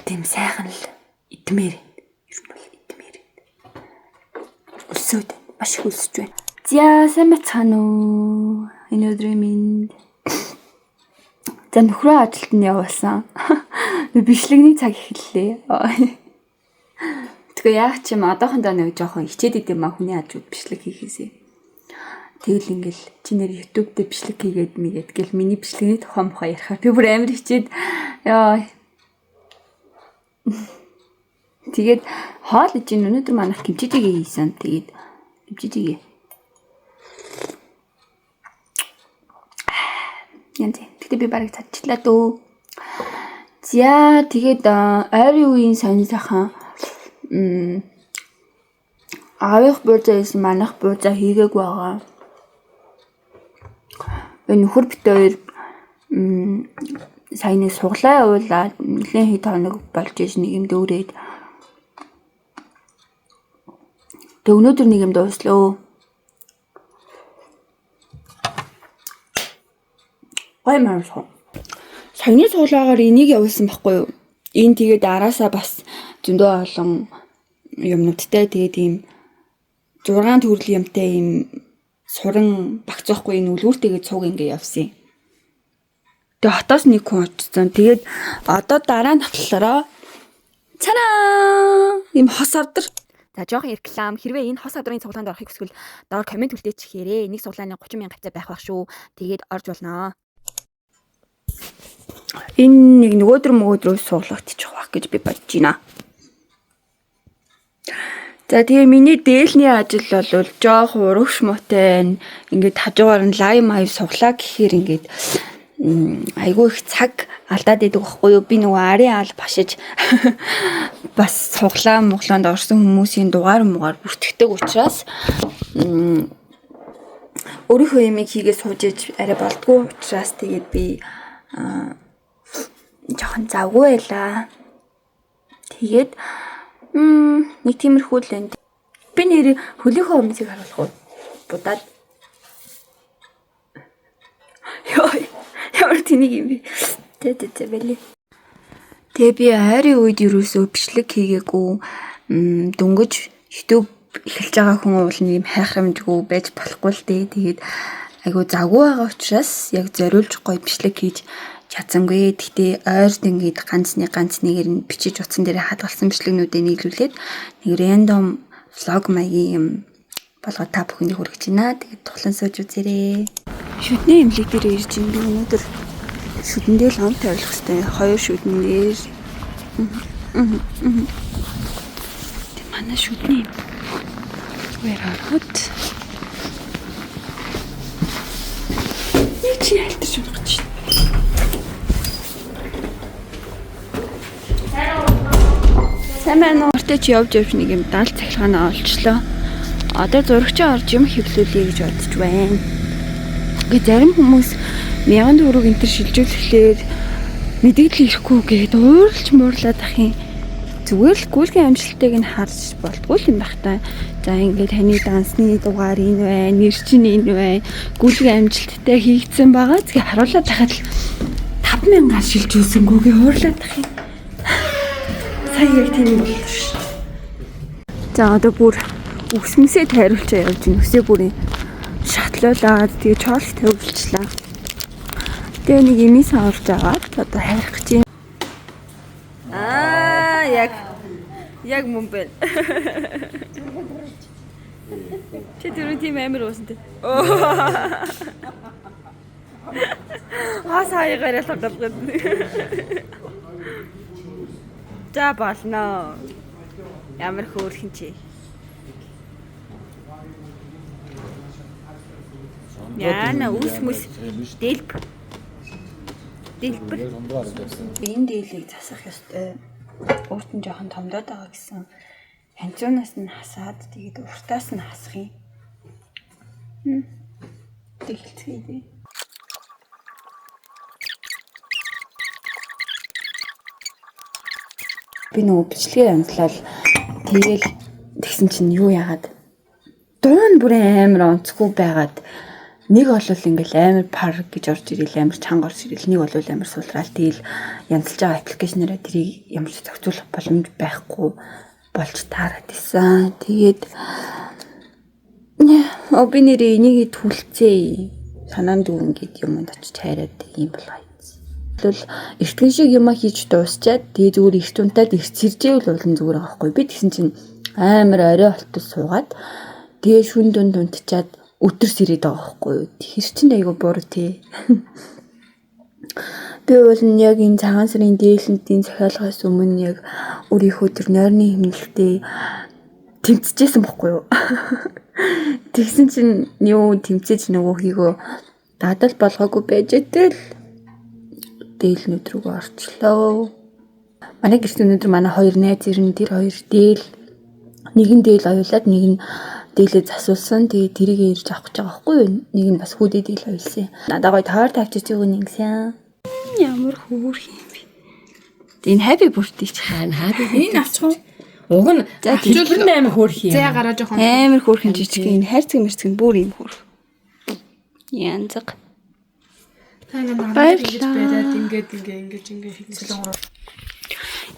тийм сайхан л идмээр. Ер нь бол идмээр. Өсөөд маш их өсөж байна. За сайн бацхан уу. Энэ өдрийн минь. За нөхрөө ажилд нь явуулсан. Бичлэгний цаг эхэллээ. Тэгээ яах ч юм одоохондоо нэг жоохон хичээд идэм ба хүний хажууд бичлэг хийхээсээ. Тэгэл ингээл чи нэр YouTube дээр бичлэг хийгээд мэгээд гэл миний бичлэгний тухай мохоо ярихаар би бүр амар хичээд яа. Тэгээд хоол иж өнөөдөр манайх кимчижигээ хийсэн. Тэгээд кимчижигээ. Янз. Тэгтээ би барыг цадчихлаа дөө. За тэгээд ойрын үеийн сонин сайхан аавынх буурзаа хийсэн манайх буурзаа хийгээг байгаа. Энэ нөхөр битээр саяны суглаа явуулаад нэлээд хэд хоног болж иж нэг юм дөөрээд. Тэг өнөөдөр нэг юм дууслаа. Гой марсаа. Саяны суглаагаар энийг явуулсан байхгүй юу? Энэ тэгээд араасаа бас зөндөө олон юмнуудтай тэгээд ийм 6 төрлийн юмтай ийм суран багцахгүй энэ үлгүүртэйгээ цуг ингээ явсан. Тэгээ хотоос нэг хүн очсон. Тэгээд одоо дараа нь автлаараа цанаа ийм хос авдар. За жоохон реклам хэрвээ энэ хос авдрын цуглаанд орохыг хүсвэл доор комент үлдээч хэрэг. Нэг цуглааны 30,000 хавцаа байх байх шүү. Тэгээд орж болно. Энэ нэг нөгөөдрөөс суулгагдчих واخ гэж би бодож байна. За тэгээ миний дээлний ажил бол жоох урагш муутай ингээд хажуугаар нь лайв маяг суглаа гэхээр ингээд айгүй их цаг алдаад идэг байхгүй юу? Би нөгөө арын аал башиж бас суглаа Монголонд орсон хүмүүсийн дугаар бүртгэдэг учраас өөрийнхөө юмыг хийгээ сууж иж арай болдгоо учраас тэгээд би жоохон завгүй байлаа. Тэгээд нэг тиймэрхүү л энэ. Би нэр хөлийнхөө өмсийг харуулах уу? Будаад. Йоо. Ямар тэнийг юм бэ? Тэ бэлээ. Тэгээ би хайрын үед юусоо бичлэг хийгээгүй дөнгөж YouTube эхэлж байгаа хүн уул нэм хайхрамжгүй байж болохгүй л дээ. Тэгээд айгу завгүй байгаа учраас яг зориулж гоё бичлэг хийж чадсангүй. Гэхдээ ойрт ингээд ганц нэгээр нь бичиж утсан дээр хадгалсан бичлэгнүүдээ нийлүүлээд нэг рандом влог маягийн юм болгоод та бүхэнд хүргэж байна. Тэгээд тухлан сууж үзээрэй. Шүдний имлэг дээр ирж ин би өнөөдөр шүдэндээ л ом тавилах хэрэгтэй. 2 шүдэн дээр. Тэ манай шүдний where ороход чи ялтаж унах гэж. Самаа нууртай чи явж нэг юм 70 цахилгаанаа олчлоо. Одоо зурагчаа орж юм хэвлүүлье гэж бодож байна. Гэ зарим хүмүүс 1000 төгрөг энэ төр шилжүүлэхлээр мэдээлэл ирэхгүй гээд ууралж муурлаад ах юм. Зүгээр л гүйлгийн амжилтыг нь харж болтгүй юм байх та. За ингээд таны дансны дугаар энэ байна, нэр чинь энэ байна. Гүйлгийн амжилттай хийгдсэн байгаа. Тэгээ харуулаад тахад л 5000-аар шилжүүлсэнгүүгээ уурлаад ах юм. Сая яг тийм боллоо ш. За одоо бүр үсмэсээ тайруулчаа явж гин өсөө бүрийн шатлуулаад тэгээ чоолх тавьуулчлаа. Тэгээ нэг эмээсээ орж аваад одоо хайрах гэж юм. Яг мөн бэ. Чи түрүү тийм амар уусан тэ. Хасаагаар л тавдаг. За болно. Ямар хөөрхөн чи. Яна үсмэс дэлбэр. Энэ дийлийг засах ёстой. Өөрт нь жоохон томдоод байгаа гэсэн. Ханцуунаас нь хасаад тэгээд уртаас нь хасах юм. Тэгэлцгээе. Би нөгөө бичлэгээ амтлал тэгэл тэгсэн чинь юу яагаад дуун бүрэн амар онцгүй байгаад Нэг бол ингээл амар пар гэж орж ирэл, амар чанга орж ирэл. Нэг бол амар сулраал. Тэгэл янзлж байгаа аппликейшнаараа тэрийг ямар ч зохицуулах боломж байхгүй болж таарад исэн. Тэгээд би нэрээ энийг түлцээ. Санаанд дүүн гэд юмд очиж хайраад юм болгоо. Тэгвэл эртгэн шиг юма хийж дуусчаад тэгээ зүгээр их тунтаад ирч сэржээвэл болон зүгээр байгаа хгүй. Би тэгсэн чинь амар орой болтол суугаад тэгээ шүн дунд унтчаад өтөр сэрээд байгаа хгүй. Тэр чинь айгу буруу тий. Би бол яг энэ цагаан сарын дээлэнтийн захиалгаас өмнө яг өөрийнхөө тэр нойрны хэмнэлтэд тэмцэжсэн бохгүй юу? Тэгсэн чинь юу тэмцэж нөгөөхийгөө дадал болгоогүй байж итэл дээлнүүд рүү орчлоо. Манай гэрт өнөөдөр манай хоёр найз ирэн, тэр хоёр дээл нэг нь дээл оюулаад нэг нь дээлээ засуулсан. Тэгээ тэрийг ирж авах гэж байгаа байхгүй юу? Нэг нь бас хүүдээ дээл оюулсан. Надаа гоё таар тавьчих өгнө гэсэн. Ямар хөөрх юм бэ? Энэ happy birthday ч хаана happy. Энэ авчих уу? Уг нь хэлбэр амар хөөрх юм. Зэ гараа жоохон амар хөөрхөн жижиг энэ хайрцаг мэрцэг бүр юм хөөрх. Янзаг. Баярлалаа. Ингээд хэлсэн.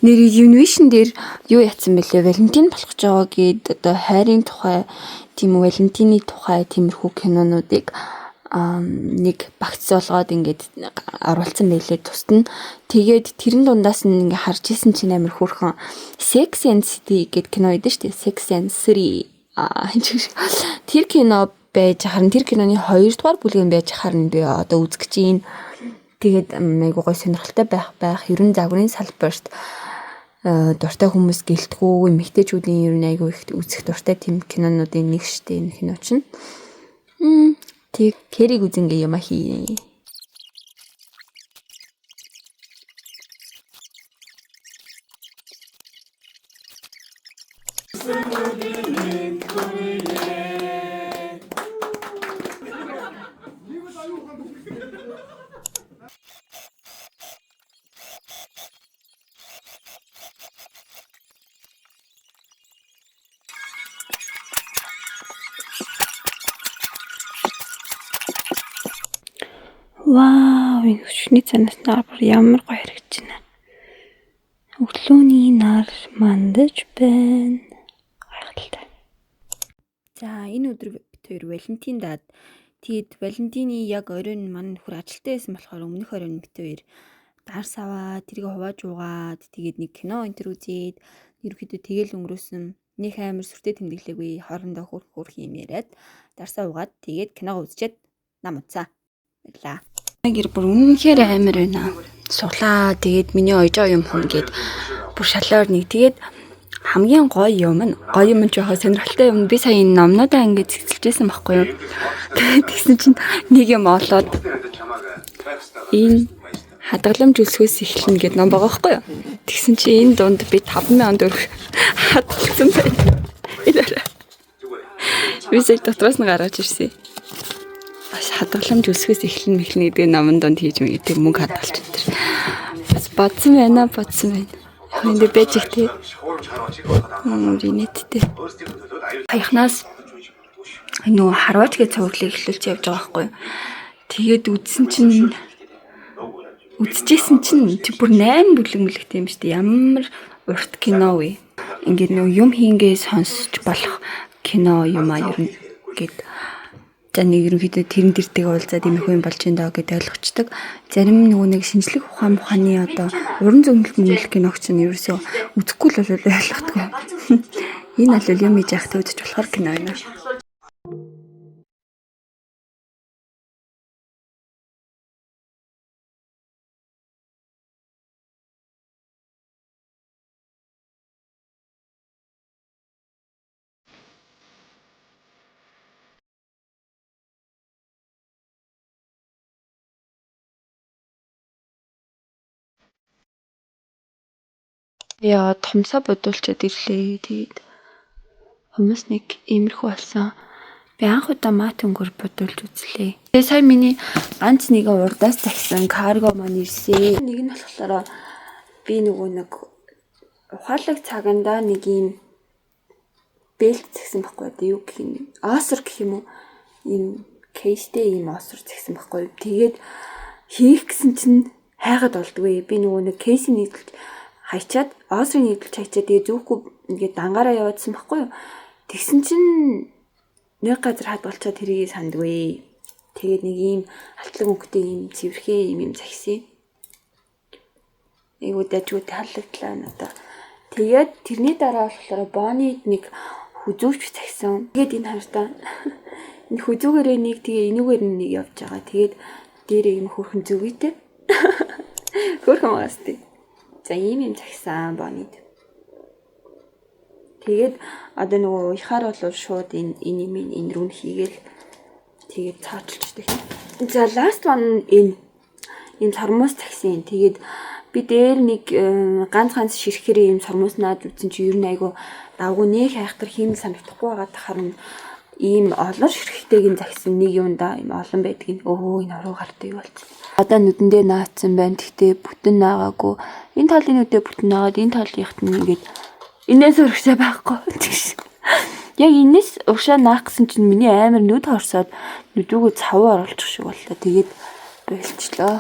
Нэр Univision дээр юу яатсан бэлээ? Валентин болох гэж байгаа гээд одоо хайрын тухай, тийм Валентины тухай тиймэрхүү кинонуудыг нэг багц болгоод ингээд оруулсан байлээ тусад нь. Тэгээд тэрэн дундаас нь ингээд харж исэн чинь амар хөөрхөн Sex and City гэдэг кино байдаг шүү дээ. Sex and City. Тэр кино байж харин тэр киноны 2 дугаар бүлэг байж харин би одоо үзэж чинь. Тэгээд айгуу гой сонирхолтой байх ерөн загварын салбарт дуртай хүмүүс гэлтгүү эмэгтэйчүүдийн ер нь айгуу их үзэх дуртай тийм кинонуудын нэг штэ энэ кино чинь. Тэг Кэриг үзэнгээ юм ахи. Вау, энэ шүний цанаас нар ямар гоё харагдаж байна. Өглөөний нар мандаж байна. Гайхалтай. За, энэ өдөр бид хоёр Валентин даад. Тэгээд Валентины яг оройн манай нөхөр ажилтаа байсан болохоор өмнөх оройн бид хоёр дарс аваад тэрийг хувааж уугаад тэгээд нэг кино энтер үзээд ерөөхдөө тэгэл өнгөрөөсөн. Нэг амар сүртэй тэмдэглээгүй хоорондоо хөөрх юм яриад дарсаа уугаад тэгээд киногоо үзчихэд нам утсаа. Баярлаа. Гэр бүр үнэнхээр амар байна. Суглаа. Тэгээд миний ойжоо юм хүн гээд бүр шалаар нэг. Тэгээд хамгийн гоё юм нь жоохон сонирхолтой юм. Би сая энэ номнуудаа ингээд цэцэлжсэн байхгүй юу. Тэгсэн чинь нэг юм олоод энэ хадгаламж өсгөөс эхэлнэ гэдэг ном байгаа байхгүй юу. Тэгсэн чинь энэ дунд би 5,000 төгрөг хадгалсан байна. Би сая дотроос нь гаргаж ирсэн. Хадгаламж өсгөөс эхлэн гэдэг номон донд хийж мэйдэг мөнгө хадгалж энэ. Бас бодсон байна. Энд байж их тий. Ринэттэй. Хаяхнаас нөгөө харваач гэж цувралыг эхлүүлж явж байгаа байхгүй юу. Тэгээд үзчихсэн чинь бүр 8 бүлэг мөлөгтэй юм шүү дээ. Ямар урт кино вэ? Ингээд нөгөө юм хийнгээ сонсч болох кино юм аа ер нь гээд за нэг ерөнхийдөө тэрэн дэртэйгээ уулзаад ийм их юм болж энэ даа гэдээ ойлгочдөг. Зарим нөгөө нэг шинжлэх ухааны одоо уран зөгнөлт киногч нь ерөөсөө үзэхгүй л болов ойлгохгүй. Энэ аль юм хийж яхад үзэж болохоор кино байна. Яа томсоо бодуулчаад ирлээ. Тэгээд хүмүүс нэг иймэрхүү болсон. Би анх удаа мат өнгөр бодуулж үзлээ. Тэгээ сая миний ганц нэгэн урдаас захисан карго маань ирсэн. Нэг нь болохоор би нөгөө нэг ухаалаг цагаандаа нэг юм бэлт захисан байхгүй юу? Юу гэх юм? Асар гэх юм уу? Ийм кейстэй ийм осор згсэн байхгүй. Тэгээд хийх гэсэн чинь хайгаад болдгүй. Би нөгөө нэг кейсийг нийлж хайчаад, осрыг нийлж хайчаад тэгээ зүүхгүй ингээд дангаараа яваадсан байхгүй юу. Тэгсэн чинь нэг газар хадгалчаад тэрийг сандгүй. Тэгээд нэг ийм алтлаг өнгөтэй ийм цэвэрхээ ийм загсан. Эйгүү дажгүй таалагдлаа надаа. Тэгээд тэрний дараа болохоор Бонид нэг хүзүүч загсан. Тэгээд энэ хаартаа энэ хүзүүгээрээ нэг тэгээ энүүгээр нэг явж байгаа. Тэгээд дээрээ ийм хөрхэн зүгийтэй. Хөрхэн маастай. За ийм загсан Бонид. Тэгээд одоо нөгөө ихаар бол шууд энэ рүү хийгээл тэгээд цаачлцдаг. За last one энэ сормоос загсан. Тэгээд би дээр нэг ганц ширхэрээ ийм сормоос наад үзсэн чи ер нь айгу давгүй нэг хайхтар хийм санагдахгүй байгаа харин ийм олон ширхтэйг загсан нэг юм да ийм олон байдгийг өө энэ оруу гартыг болчих. Одоо нүдэндээ наацсан байна. Тэгтээ бүтэн наагаагүй. Энэ талын нүдээ бүтэн наагаад энэ талынхт нь ингээд энээс урагшаа байхгүй. Яг энэс урагшаа наах гэсэн чинь миний амар нүд хорсоод нүдүүгөө цавуу оруулчих шиг боллоо. Тэгээд болчлоо.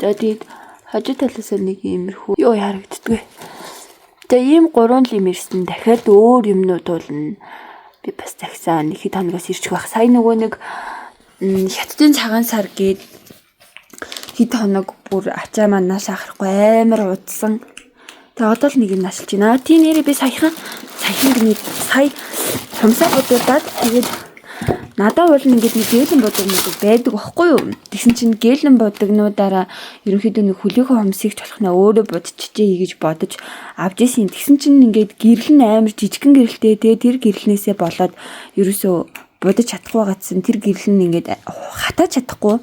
За тэгээд хажуу талаас нэг иймэрхүү юу харагддгүй. Тэгээ ийм 3 лим ирсэн. Дахиад өөр юмнууд болно. Би бас загсаа нэг хэд хоногоос ирчих байх. Сая нөгөө нэг хятадын цагаан сар гээд хэд хоног бүр ачаа манаас ахахгүй амар удсан. Тэгээ одоо л нэг юм нашилж байна. Тийм нэрээ би саяхан гинэ сая хамсаа бодуулаад тэгээд надад бол ингээд нэг гэлэн бодогнууд байдаг байхгүй юу? Тэгсэн чинь гэлэн бодогнуудаараа ерөнхийдөө нэг хүлээхөө хомсыг болохнаа өөрөө бодчихжээ гэж бодож авч ийсэн. Тэгсэн чинь ингээд гэрэл нь амар жижигхэн гэрэлтэй. Тэгээ тэр гэрлэнээсээ болоод ерөөсөө бодож чадахгүй гацсан. Тэр гэрэл нь ингээд хатаж чадахгүй.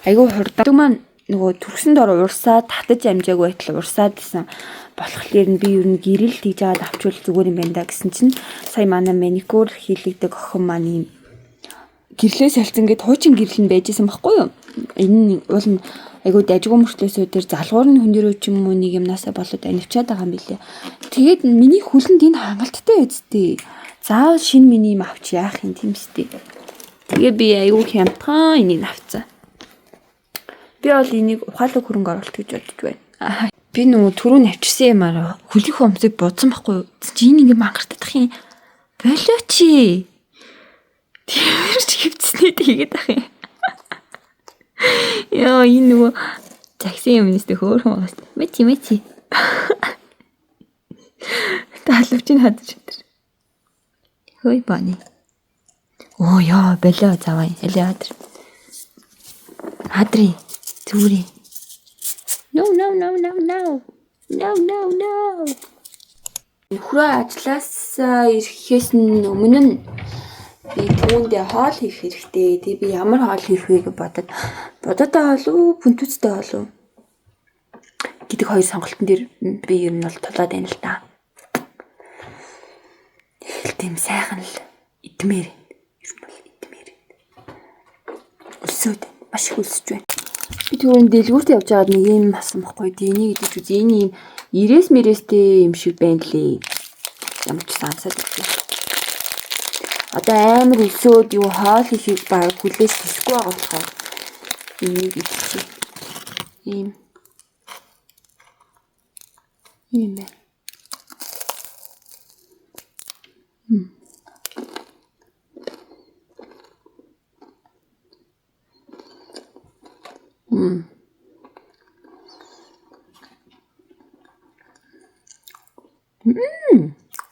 Айгүй хурдан. Тэг маань нөгөө төрсөн дор урсаад татаж амжаагүй байтал урсаад исэн. Болохлээр нь би ер нь гэрэл тийж аваад авчвал зүгээр юм байна да гэсэн чинь сая манай маникюр хийлэгдэг охин маань юм гэрлээс ялцсан гэд хуучин гэрэл нь байжсэн байхгүй юу? Энэ уул нь айгуу дажгүй мөртлөөсөө дээр залгуур нь хүндрөө ч юм уу нэг юмнасаа болоод анивчаад байгаа юм билээ. Тэгээд миний хүлэнд энэ хангалттай үсттэй. Заавал шинэ миний юм авч яах юм тийм үсттэй. Тэгээ би айгуу хямдхан энийг авцсан. Би бол энийг ухаалаг хөрөнгө оруулалт гэж бодож байна. Би нөгөө түрүү навчсан юмараа хүлэх хомсыг бодсон байхгүй юу? Чи энэ ингэ мангартах юм. Болооч. Тэрч хөвцснээ тэгээд ах юм. Яа энэ нөгөө загсан юм нэстэ хөөрхөн байгаас. Мэти. Таалвч нь хадж өтер. Хөөе бани. Оо яа болоо заваа. Эле хадр. Хадри. Зүри. No. Хүрээ ажиллаас ирэхээс өмнө нь би түүндээ хоол хийх хэрэгтэй. Тэгээ би ямар хоол хийх вэ гэж бодоод олоо, бүнтүцтэй олоо гэдэг хоёр сонголтын дээр би ер нь бол тулаад байна л да. Тэгэл тийм сайхан л идмээр. Ер нь бол идмээр. Өсөөд маш их өсөж байна. Би түрүүн дэлгүүрт явж байгаад нэг юм асуусан байхгүй. Энийг идэж үз. Энэ юм ирээс мэрээстэй юм шиг байна лээ. Ямар ч сансаад байна. Одоо амар өсөөд юу хоол хийхийг баг хүлээж тэсгүй байгаа болохоор энийг идчихье. Ийм байна.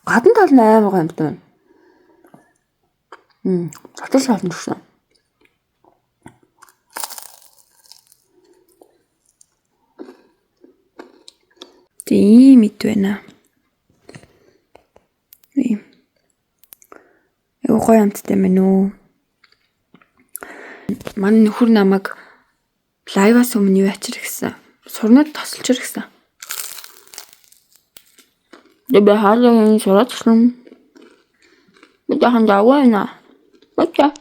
Гадна тал амар гомд байна. Цатал шална гэсэн. Тийм ит байна. Юу гоё амттай мэн үү? Манай нөхөр намайг лайваас өмнө юу ачир гэсэн. Сурнууд тосолч ирсэн. Дэбэ хаалаа энэ сураачлан. Бид хаан даваа наа. Бача.